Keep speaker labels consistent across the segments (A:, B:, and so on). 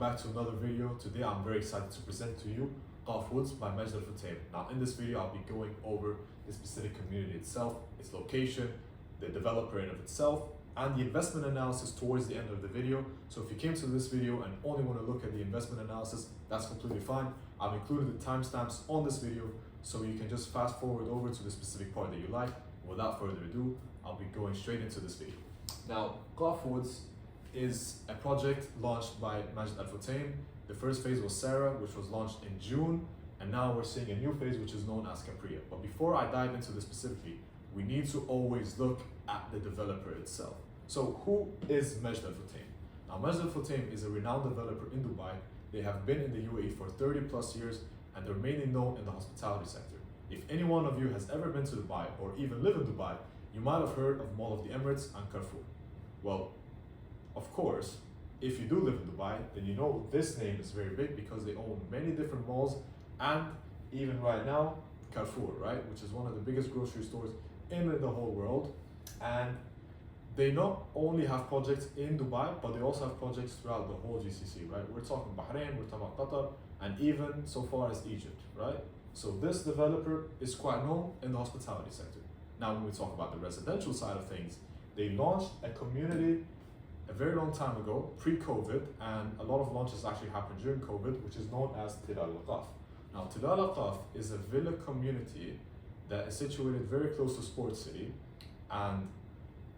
A: back to another video. Today I'm very excited to present to you Ghaf Woods by Majid Al Futtaim. Now in this video I'll be going over the specific community itself, its location, the developer in of itself, and the investment analysis towards the end of the video. So if you came to this video and only want to look at the investment analysis, that's completely fine. I've included the timestamps on this video so you can just fast forward over to the specific part that you like. Without further ado, I'll be going straight into this video. Now, Ghaf Woods is a project launched by Majid Al Futtaim. The first phase was Sarah, which was launched in June, and now we're seeing a new phase which is known as Capria. But before I dive into this specifically, we need to always look at the developer itself. So who is Majid Al Futtaim? Now Majid Al Futtaim is a renowned developer in Dubai. They have been in the UAE for 30 plus years and they're mainly known in the hospitality sector. If any one of you has ever been to Dubai or even live in Dubai, you might have heard of Mall of the Emirates and Carrefour. Well, of course, if you do live in Dubai, then you know this name is very big because they own many different malls and even right now, Carrefour, right? Which is one of the biggest grocery stores in the whole world. And they not only have projects in Dubai, but they also have projects throughout the whole GCC, right? We're talking Bahrain, we're talking about Qatar, and even so far as Egypt, right? So this developer is quite known in the hospitality sector. Now, when we talk about the residential side of things, they launched a community a very long time ago, pre-COVID, and a lot of launches actually happened during COVID, which is known as Tilal Al-Ghaf. Now, Tilal Al-Ghaf is a villa community that is situated very close to Sports City, and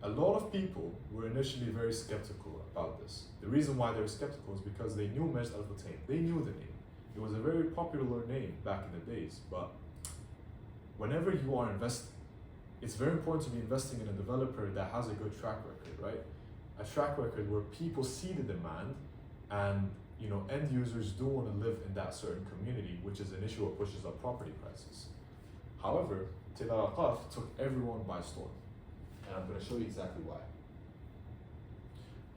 A: a lot of people were initially very skeptical about this. The reason why they were skeptical is because they knew Majid Al Futtaim. They knew the name. It was a very popular name back in the days, but whenever you are investing, it's very important to be investing in a developer that has a good track record, right? A track record where people see the demand and end users do want to live in that certain community, which is an issue that pushes up property prices. However, Tilal Al-Ghaf took everyone by storm. And I'm going to show you exactly why.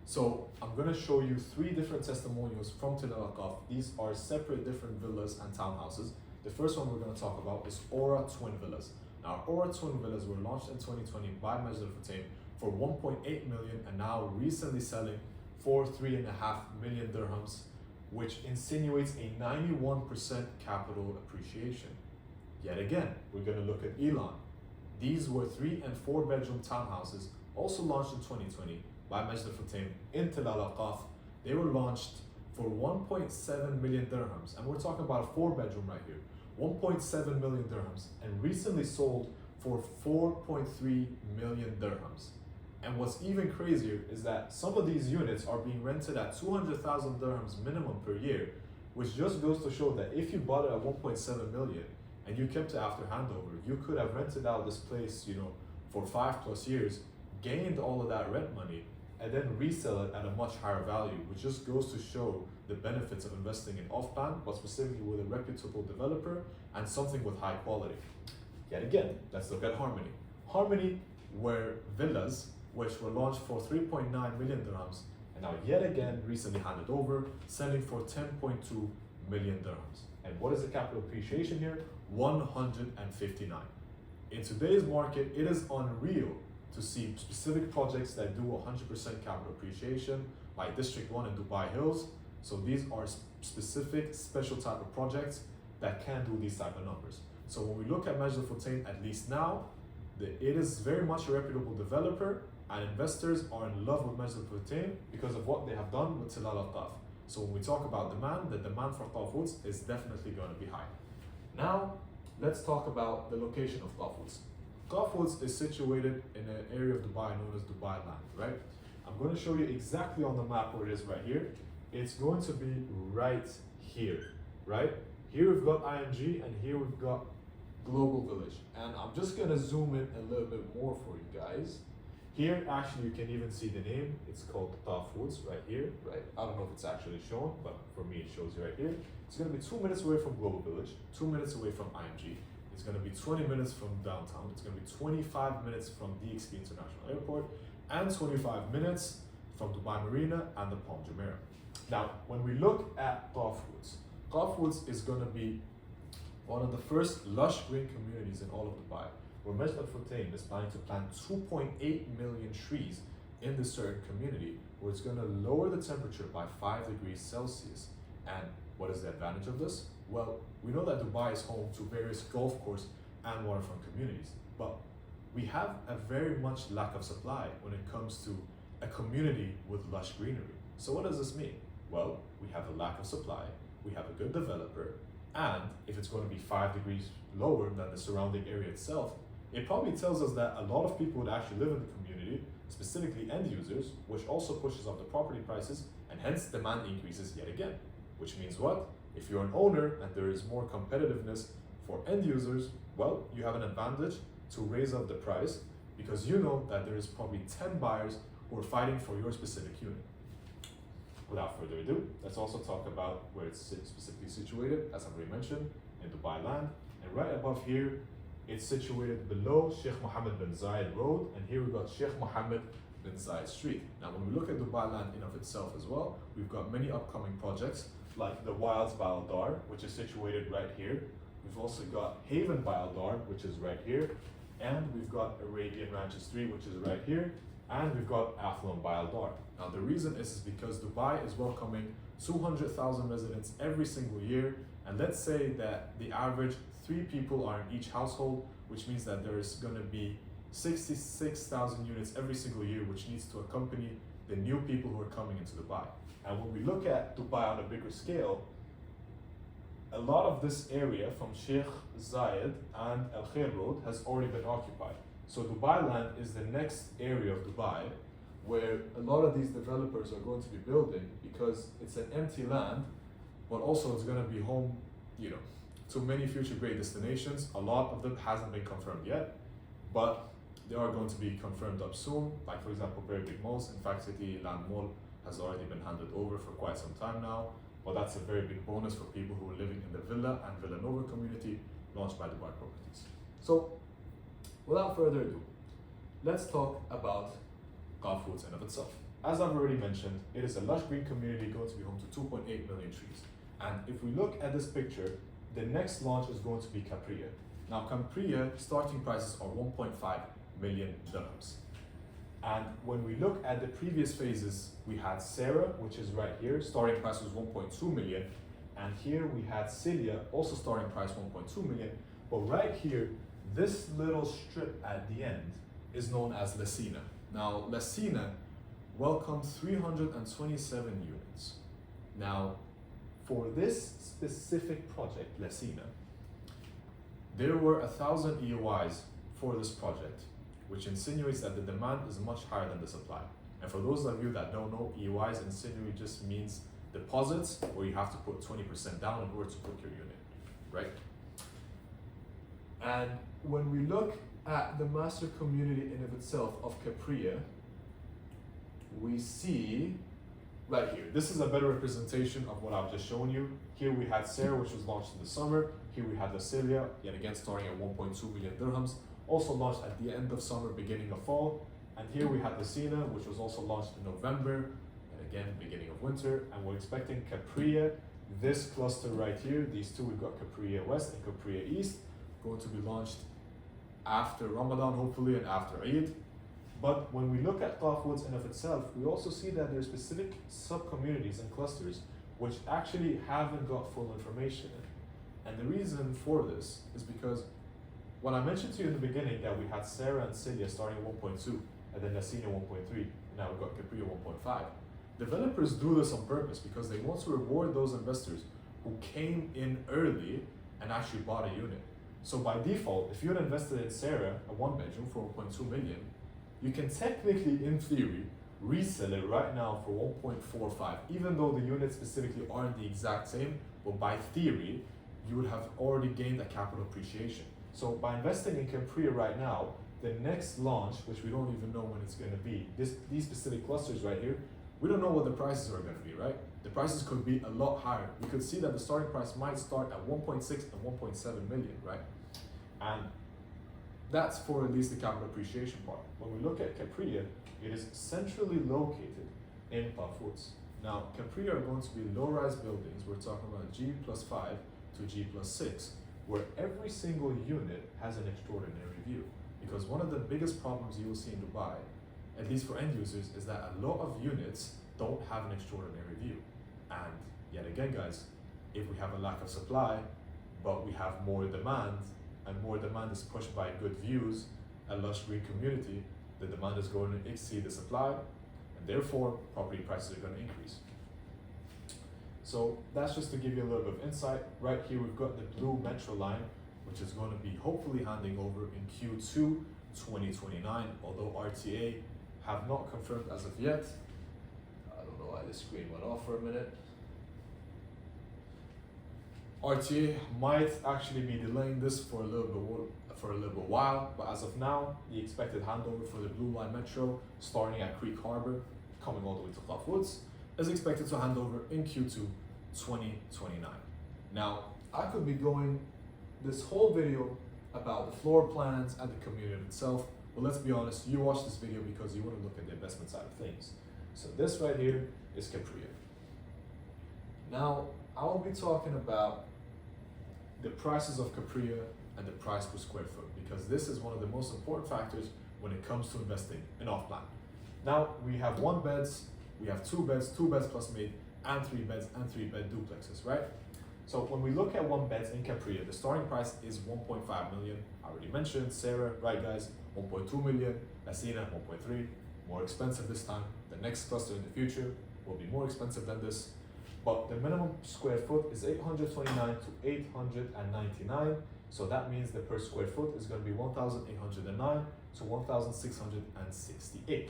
A: So I'm going to show you 3 different testimonials from Tilal Al-Ghaf. These are separate different villas and townhouses. The first one we're going to talk about is Aura Twin Villas. Now, Aura Twin Villas were launched in 2020 by Majid Al Futtaim for 1.8 million and now recently selling for 3.5 million dirhams, which insinuates a 91% capital appreciation. Yet again, we're going to look at Elon. These were 3 and 4 bedroom townhouses, also launched in 2020 by Majid Al Futtaim in Tilal Al-Ghaf. They were launched for 1.7 million dirhams, and we're talking about a 4 bedroom right here, 1.7 million dirhams, and recently sold for 4.3 million dirhams. And what's even crazier is that some of these units are being rented at 200,000 dirhams minimum per year, which just goes to show that if you bought it at 1.7 million, and you kept it after handover, you could have rented out this place, for 5+ years, gained all of that rent money, and then resell it at a much higher value, which just goes to show the benefits of investing in off-plan, but specifically with a reputable developer and something with high quality. Yet again, let's look at Harmony. Harmony were villas which were launched for 3.9 million dirhams, and now yet again recently handed over, selling for 10.2 million dirhams. And what is the capital appreciation here? 159. In today's market, it is unreal to see specific projects that do 100% capital appreciation, like District 1 in Dubai Hills. So these are specific, special type of projects that can do these type of numbers. So when we look at Majid Al Futtaim, at least now, it is very much a reputable developer, and investors are in love with Majid Al Futtaim because of what they have done with Tilal Al-Ghaf. So when we talk about demand, the demand for Ghaf Woods is definitely going to be high. Now, let's talk about the location of Ghaf Woods. Ghaf Woods is situated in an area of Dubai known as Dubai Land, right? I'm going to show you exactly on the map where it is right here. It's going to be right here, right? Here we've got IMG and here we've got Global Village. And I'm just going to zoom in a little bit more for you guys. Here, actually, you can even see the name. It's called Ghaf Woods right here, right? I don't know if it's actually shown, but for me, it shows you right here. It's going to be 2 minutes away from Global Village, 2 minutes away from IMG. It's going to be 20 minutes from downtown. It's going to be 25 minutes from DXB International Airport and 25 minutes from Dubai Marina and the Palm Jumeirah. Now, when we look at Ghaf Woods is going to be one of the first lush green communities in all of Dubai, where Majid Al Futtaim is planning to plant 2.8 million trees in this certain community, where it's going to lower the temperature by 5 degrees Celsius. And what is the advantage of this? Well, we know that Dubai is home to various golf course and waterfront communities, but we have a very much lack of supply when it comes to a community with lush greenery. So what does this mean? Well, we have a lack of supply, we have a good developer, and if it's going to be 5 degrees lower than the surrounding area itself, it probably tells us that a lot of people would actually live in the community, specifically end users, which also pushes up the property prices, and hence demand increases yet again. Which means what? If you're an owner and there is more competitiveness for end users, well, you have an advantage to raise up the price because you know that there is probably 10 buyers who are fighting for your specific unit. Without further ado, let's also talk about where it's specifically situated, as I've already mentioned, in Dubai land. And right above here, it's situated below Sheikh Mohammed bin Zayed Road, and here we've got Sheikh Mohammed bin Zayed Street. Now, when we look at Dubai land in of itself as well, we've got many upcoming projects like the Wilds by Al Dar, which is situated right here. We've also got Haven by Al Dar, which is right here, and we've got Arabian Ranches 3, which is right here, and we've got Athlone by Al Dar. Now, the reason is because Dubai is welcoming 200,000 residents every single year, and let's say that the average 3 people are in each household, which means that there is going to be 66,000 units every single year, which needs to accompany the new people who are coming into Dubai. And when we look at Dubai on a bigger scale, a lot of this area from Sheikh Zayed and Al Khair Road has already been occupied. So Dubai land is the next area of Dubai where a lot of these developers are going to be building because it's an empty land, but also it's going to be home, to many future great destinations. A lot of them hasn't been confirmed yet, but they are going to be confirmed up soon. Like for example, very big malls. In fact, City Land Mall has already been handed over for quite some time now. But that's a very big bonus for people who are living in the Villa and Villanova community launched by Dubai Properties. So, without further ado, let's talk about Ghaf Woods in of itself. As I've already mentioned, it is a lush green community going to be home to 2.8 million trees. And if we look at this picture, the next launch is going to be Capria. Now, Capria starting prices are 1.5 million dirhams. And when we look at the previous phases, we had Sarah, which is right here, starting price was 1.2 million. And here we had Celia, also starting price 1.2 million. But right here, this little strip at the end is known as Lesina. Now, Lesina welcomed 327 units. Now, for this specific project, Lesina, there were 1,000 EOIs for this project, which insinuates that the demand is much higher than the supply. And for those of you that don't know, EOIs insinuate just means deposits, where you have to put 20% down in order to book your unit, right? And when we look at the master community in of itself of Capria, we see right here, this is a better representation of what I've just shown you. Here we had Sarah, which was launched in the summer. Here we had Celia, yet again starting at 1.2 million dirhams, also launched at the end of summer, beginning of fall. And here we had Lesina, which was also launched in November, and again, beginning of winter. And we're expecting Capria, this cluster right here, these two, we've got Capria West and Capria East, going to be launched after Ramadan, hopefully, and after Eid. But when we look at Ghaf Woods in of itself, we also see that there's specific sub-communities and clusters which actually haven't got full information in. And the reason for this is because when I mentioned to you in the beginning that we had Sarah and Celia starting at 1.2, and then Nasina 1.3, and now we've got Capria 1.5. Developers do this on purpose because they want to reward those investors who came in early and actually bought a unit. So by default, if you had invested in Sarah, a 1-bedroom for 1.2 million, you can technically, in theory, resell it right now for 1.45, even though the units specifically aren't the exact same, but by theory, you would have already gained a capital appreciation. So by investing in Capria right now, the next launch, which we don't even know when it's going to be, these specific clusters right here, we don't know what the prices are going to be, right? The prices could be a lot higher. We could see that the starting price might start at 1.6 and 1.7 million, right? And that's for at least the capital appreciation part. When we look at Capria, it is centrally located in Ghaf Woods. Now, Capria are going to be low-rise buildings. We're talking about G+5 to G+6, where every single unit has an extraordinary view. Because one of the biggest problems you will see in Dubai, at least for end users, is that a lot of units don't have an extraordinary view. And yet again, guys, if we have a lack of supply, but we have more demand, and more demand is pushed by good views, a lush green community, the demand is going to exceed the supply, and therefore property prices are going to increase. So that's just to give you a little bit of insight. Right here we've got the blue metro line, which is going to be hopefully handing over in Q2 2029, although RTA have not confirmed as of yet. I don't know why the screen went off for a minute. RTA might actually be delaying this for a little bit while, but as of now, the expected handover for the Blue Line Metro, starting at Creek Harbor, coming all the way to Ghaf Woods, is expected to hand over in Q2 2029. Now, I could be going this whole video about the floor plans and the community itself, but let's be honest, you watch this video because you want to look at the investment side of things. So this right here is Capria. Now, I will be talking about the prices of Capria and the price per square foot, because this is one of the most important factors when it comes to investing in off-plan. Now, we have 1 beds, we have 2 beds plus maid, and 3 beds and 3-bed duplexes, right? So when we look at 1 beds in Capria, the starting price is 1.5 million. I already mentioned Sarah, right guys? 1.2 million, Asina 1.3, more expensive this time. The next cluster in the future will be more expensive than this. But the minimum square foot is 829 to 899. So that means the per square foot is going to be 1,809 to 1,668.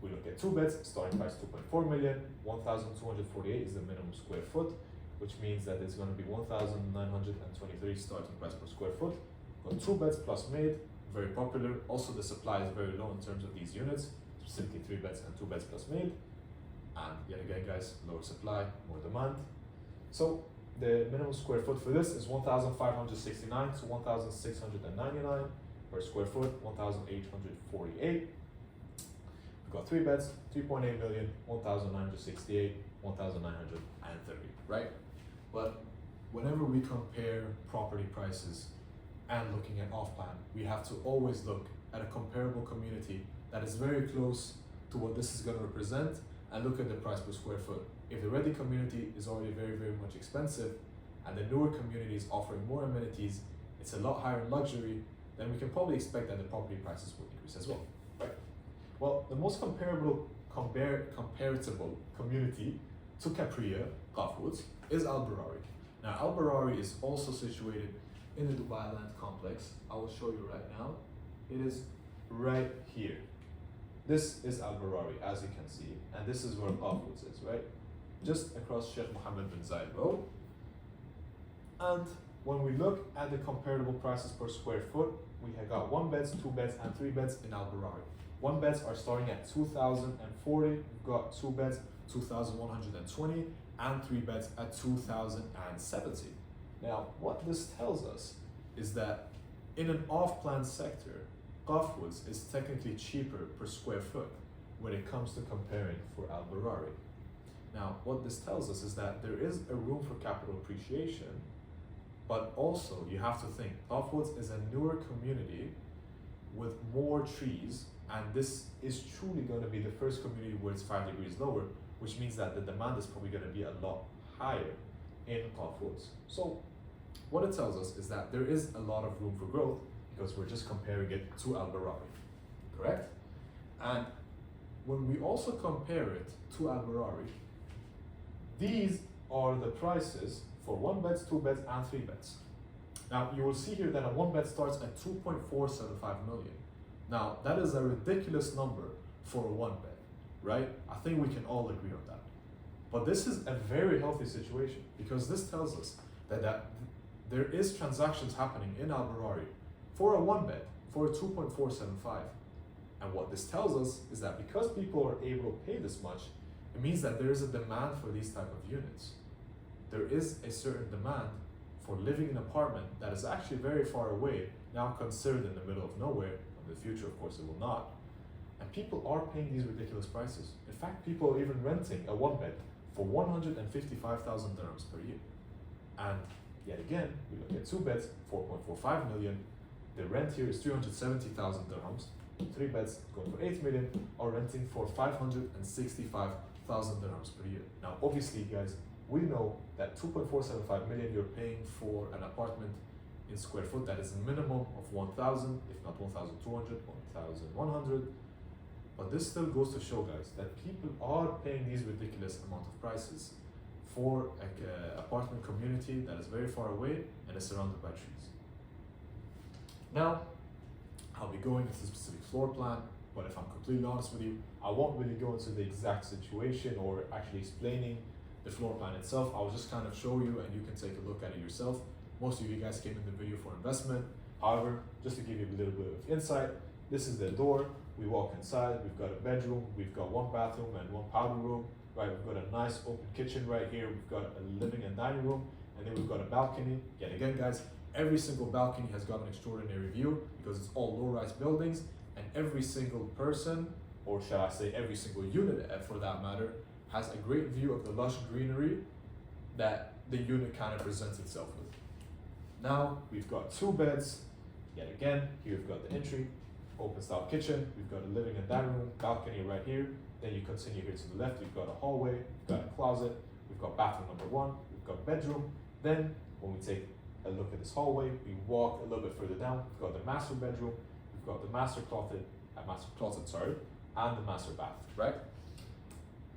A: We look at 2 beds, starting price 2.4 million, 1,248 is the minimum square foot, which means that it's going to be 1,923 starting price per square foot. Got 2 beds plus maid, very popular. Also, the supply is very low in terms of these units, specifically 3 beds and 2 beds plus maid. And yet again, guys, lower supply, more demand. So the minimum square foot for this is 1,569 to 1,699 per square foot, 1,848. We've got 3 beds, 3.8 million, 1,968, 1,930, right? But whenever we compare property prices and looking at off-plan, we have to always look at a comparable community that is very close to what this is going to represent, and look at the price per square foot. If the ready community is already very, very much expensive, and the newer community is offering more amenities, it's a lot higher in luxury, then we can probably expect that the property prices will increase as well, right? Well, the most comparable community to Capria, Ghaf Woods, is Al Barari. Now, Al Barari is also situated in the Dubai Land complex. I will show you right now. It is right here. This is Al Barari, as you can see, and this is where Ghaf Woods is, right? Just across Sheikh Mohammed bin Zayed Road. And when we look at the comparable prices per square foot, we have got 1 beds, 2 beds, and 3 beds in Al Barari. 1 beds are starting at 2,040. We've got 2 beds, 2,120, and 3 beds at 2,070. Now, what this tells us is that in an off-plan sector, Ghaf Woods is technically cheaper per square foot when it comes to comparing for Al Barari. Now, what this tells us is that there is a room for capital appreciation, but also you have to think, Ghaf Woods is a newer community with more trees, and this is truly going to be the first community where it's 5 degrees lower, which means that the demand is probably going to be a lot higher in Ghaf Woods. So what it tells us is that there is a lot of room for growth, because we're just comparing it to Al Barari, correct? And when we also compare it to Al Barari, these are the prices for 1 beds, 2 beds, and 3 beds. Now, you will see here that a 1 bed starts at 2.475 million. Now, that is a ridiculous number for a 1 bed, right? I think we can all agree on that. But this is a very healthy situation, because this tells us that there is transactions happening in Al Barari for a 1 bed, for a 2.475. And what this tells us is that because people are able to pay this much, it means that there is a demand for these type of units. There is a certain demand for living in an apartment that is actually very far away, now considered in the middle of nowhere. In the future, of course, it will not. And people are paying these ridiculous prices. In fact, people are even renting a 1 bed for 155,000 dirhams per year. And yet again, we look at 2 beds, 4.45 million. The rent here is 370,000 dirhams. 3 beds going for 8 million are renting for 565,000 dirhams per year. Now, obviously, guys, we know that 2.475 million you're paying for an apartment in square foot that is a minimum of 1,000, if not 1,200, 1,100. But this still goes to show, guys, that people are paying these ridiculous amount of prices for an apartment community that is very far away and is surrounded by trees. Now, I'll be going into the specific floor plan, but if I'm completely honest with you, I won't really go into the exact situation or actually explaining the floor plan itself. I'll just kind of show you and you can take a look at it yourself. Most of you guys came in the video for investment. However, just to give you a little bit of insight, this is the door. We walk inside, we've got a bedroom, we've got 1 bathroom and 1 powder room, right? We've got a nice open kitchen right here. We've got a living and dining room, and then we've got a balcony. Yet again, guys, every single balcony has got an extraordinary view because it's all low-rise buildings, and every single person, or shall I say every single unit for that matter, has a great view of the lush greenery that the unit kind of presents itself with. Now, we've got 2 beds. Yet again, here we've got the entry, open style kitchen, we've got a living and dining room, balcony right here. Then you continue here to the left, we've got a hallway, we've got a closet, we've got bathroom number 1, we've got bedroom. Then when we take a look at this hallway, we walk a little bit further down, we've got the master bedroom, we've got the master closet, and the master bath, right?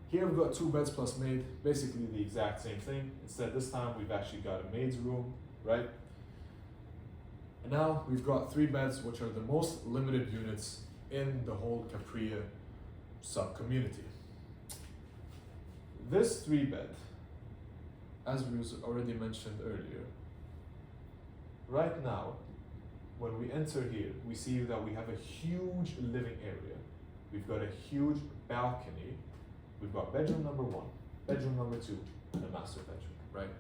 A: Here we've got 2 beds plus maid, basically the exact same thing. Instead this time we've actually got a maid's room, right? And now we've got 3 beds, which are the most limited units in the whole Capria sub-community. This 3 bed, as we was already mentioned earlier, right now, when we enter here, we see that we have a huge living area. We've got a huge balcony. We've got bedroom number 1, bedroom number 2, and a master bedroom, right?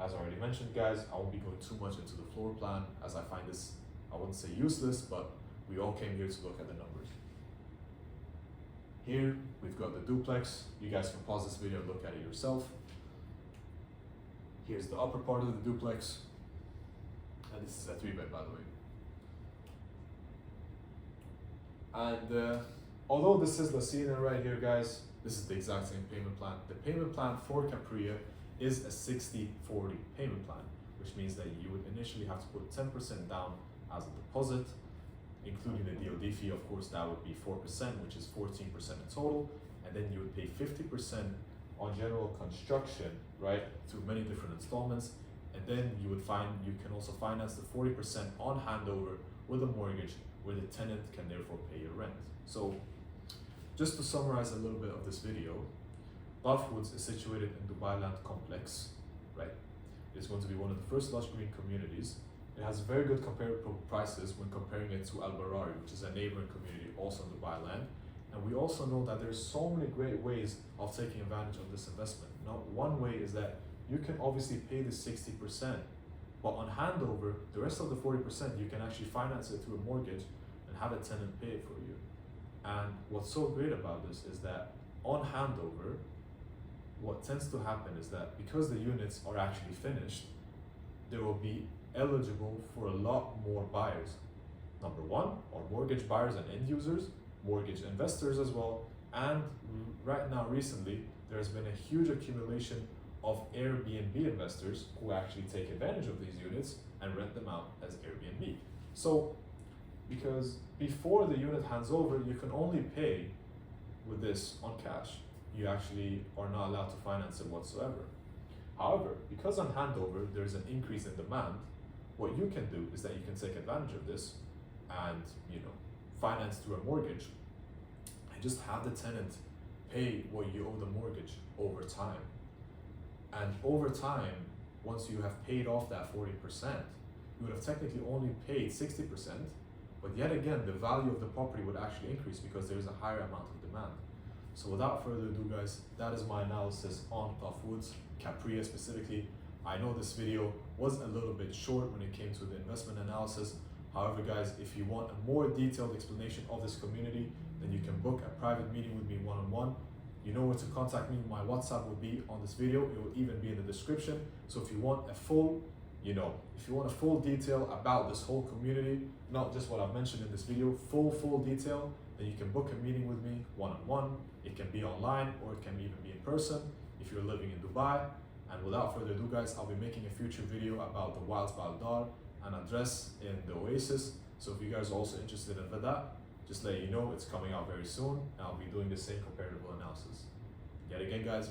A: As already mentioned, guys, I won't be going too much into the floor plan as I find this, I wouldn't say useless, but we all came here to look at the numbers. Here, we've got the duplex. You guys can pause this video and look at it yourself. Here's the upper part of the duplex. And this is a 3 bed, by the way. And although this is La Sina right here, guys, this is the exact same payment plan. The payment plan for Capria is a 60-40 payment plan, which means that you would initially have to put 10% down as a deposit, including the DOD fee. Of course, that would be 4%, which is 14% in total, and then you would pay 50% on general construction, right, through many different installments, and then you can also finance the 40% on handover with a mortgage, where the tenant can therefore pay your rent. So, just to summarize a little bit of this video, Ghaf Woods is situated in Dubai Land Complex, right? It's going to be one of the first lush green communities. It has very good comparable prices when comparing it to Al Barari, which is a neighboring community also in Dubai Land. And we also know that there's so many great ways of taking advantage of this investment. Now, one way is that you can obviously pay the 60%, but on handover, the rest of the 40%, you can actually finance it through a mortgage and have a tenant pay it for you. And what's so great about this is that on handover, what tends to happen is that because the units are actually finished, there will be eligible for a lot more buyers. Number 1 are mortgage buyers and end users, mortgage investors as well, and right now recently there's been a huge accumulation of Airbnb investors who actually take advantage of these units and rent them out as Airbnb. So because before the unit hands over, you can only pay with this on cash. You actually are not allowed to finance it whatsoever. However, because on handover there's an increase in demand, what you can do is that you can take advantage of this and finance through a mortgage and just have the tenant pay what you owe the mortgage over time. And over time, once you have paid off that 40%, you would have technically only paid 60%, but yet again, the value of the property would actually increase because there's a higher amount of demand. So without further ado, guys, that is my analysis on Ghaf Woods, Capria specifically. I know this video was a little bit short when it came to the investment analysis. However, guys, if you want a more detailed explanation of this community, then you can book a private meeting with me one-on-one. You know where to contact me. My WhatsApp will be on this video. It will even be in the description. So if you want a full you know, if you want a full detail about this whole community, not just what I've mentioned in this video, full detail, then you can book a meeting with me one-on-one. It can be online or it can even be in person if you're living in Dubai. And without further ado, guys, I'll be making a future video about the Wilds Baldar, an address in the Oasis. So if you guys are also interested in that, just let you know it's coming out very soon, and I'll be doing the same comparative analysis. Yet again, guys,